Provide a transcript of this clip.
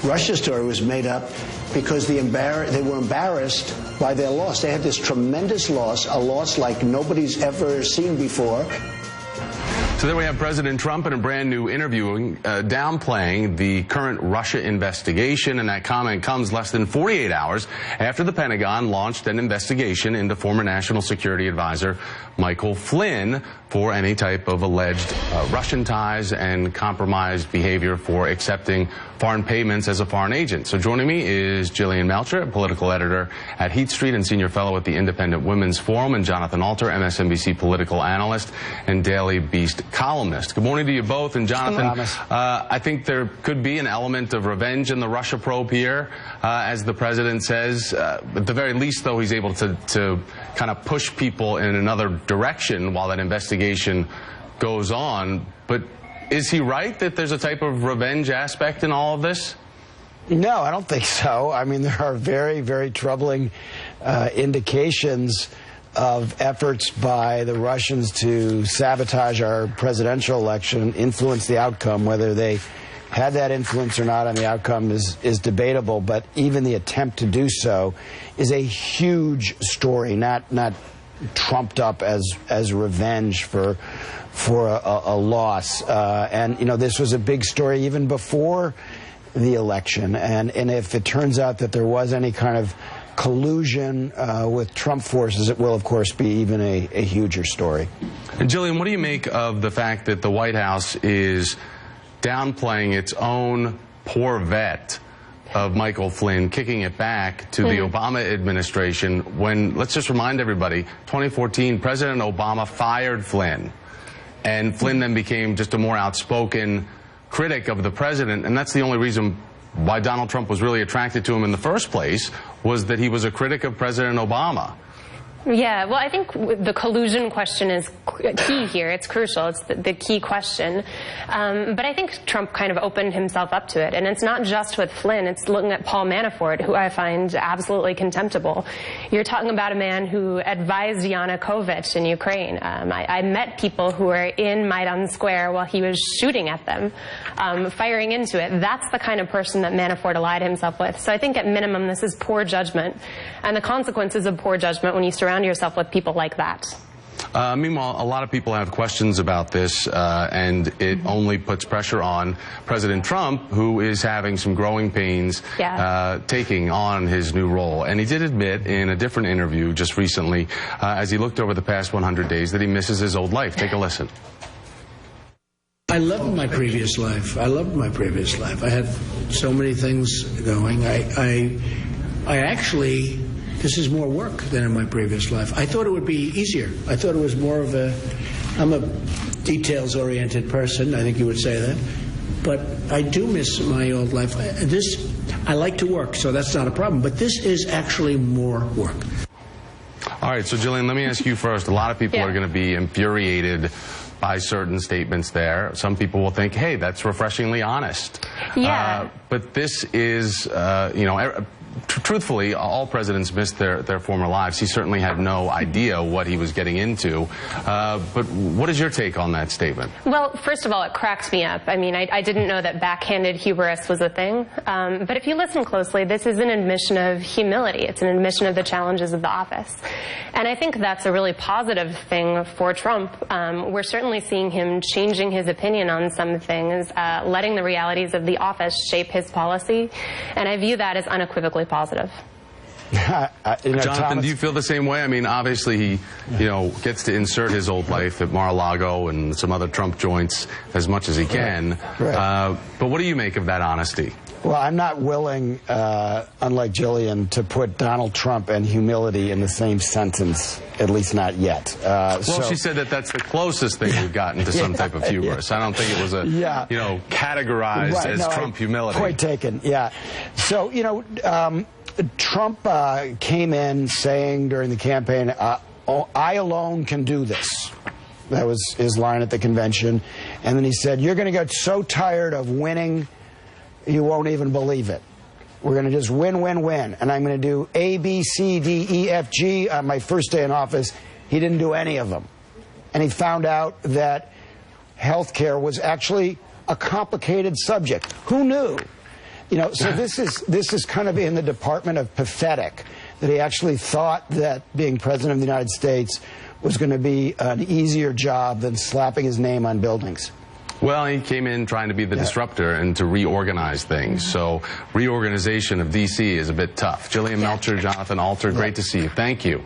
Russia story was made up because they were embarrassed by their loss. They had this tremendous loss, a loss like nobody's ever seen before. So there we have President Trump in a brand new interview downplaying the current Russia investigation, and that comment comes less than 48 hours after the Pentagon launched an investigation into former National Security Advisor Michael Flynn for any type of alleged Russian ties and compromised behavior for accepting foreign payments as a foreign agent. So joining me is Jillian Melcher, political editor at Heat Street and senior fellow at the Independent Women's Forum, and Jonathan Alter, MSNBC political analyst and Daily Beast columnist. Good morning to you both. And Jonathan, I think there could be an element of revenge in the Russia probe here, as the president says. At the very least, though, he's able to kind of push people in another direction while that investigation goes on. But is he right that there's a type of revenge aspect in all of this? No, I don't think so. I mean, there are very, very troubling indications of efforts by the Russians to sabotage our presidential election, influence the outcome. Whether they had that influence or not on the outcome is debatable, but even the attempt to do so is a huge story, not trumped up as revenge for a loss. And, you know, this was a big story even before the election. And if it turns out that there was any kind of collusion with Trump forces, it will, of course, be even a huger story. And Jillian, what do you make of the fact that the White House is downplaying its own poor vet of Michael Flynn, kicking it back to the Obama administration when, let's just remind everybody, 2014, President Obama fired Flynn, and Flynn then became just a more outspoken critic of the president, and that's the only reason why Donald Trump was really attracted to him in the first place, was that he was a critic of President Obama. Yeah, well, I think the collusion question is key here. It's crucial. It's the key question. But I think Trump kind of opened himself up to it. And it's not just with Flynn. It's looking at Paul Manafort, who I find absolutely contemptible. You're talking about a man who advised Yanukovych in Ukraine. I met people who were in Maidan Square while he was shooting at them, firing into it. That's the kind of person that Manafort allied himself with. So I think at minimum this is poor judgment. And the consequences of poor judgment when you surround yourself with people like that. Meanwhile, a lot of people have questions about this, and it only puts pressure on President Trump, who is having some growing pains taking on his new role. And he did admit in a different interview just recently, as he looked over the past 100 days, that he misses his old life. Take a listen. I loved my previous life. I loved my previous life. I had so many things going. I actually... This is more work than in my previous life. I thought it would be easier. I thought it was more of I'm a details-oriented person, I think you would say that. But I do miss my old life. I like to work, so that's not a problem. But this is actually more work. All right, so Jillian, let me ask you first. A lot of people are going to be infuriated by certain statements there. Some people will think, hey, that's refreshingly honest. Yeah. But this is, you know, truthfully, all presidents miss their former lives. He certainly had no idea what he was getting into. But what is your take on that statement? Well, first of all, it cracks me up. I mean, I didn't know that backhanded hubris was a thing. But if you listen closely, this is an admission of humility. It's an admission of the challenges of the office. And I think that's a really positive thing for Trump. We're certainly seeing him changing his opinion on some things, letting the realities of the office shape his policy. And I view that as unequivocally positive. Jonathan, do you feel the same way? I mean, obviously he, you know, gets to insert his old life at Mar-a-Lago and some other Trump joints as much as he can. Right. But what do you make of that honesty? Well, I'm not willing, unlike Jillian, to put Donald Trump and humility in the same sentence, at least not yet. Well, she said that that's the closest thing we've gotten to some type of hubris. I don't think it was you know, categorized as Trump humility. Point taken, yeah. So, you know, Trump came in saying during the campaign, I alone can do this. That was his line at the convention. And then he said, you're going to get so tired of winning, you won't even believe it. We're going to just win, win, win. And I'm going to do A, B, C, D, E, F, G on my first day in office. He didn't do any of them. And he found out that health care was actually a complicated subject. Who knew? You know, so this is kind of in the department of pathetic, that he actually thought that being president of the United States was going to be an easier job than slapping his name on buildings. Well, he came in trying to be the disruptor and to reorganize things. So reorganization of D.C. is a bit tough. Jillian Melcher, Jonathan Alter, great to see you. Thank you.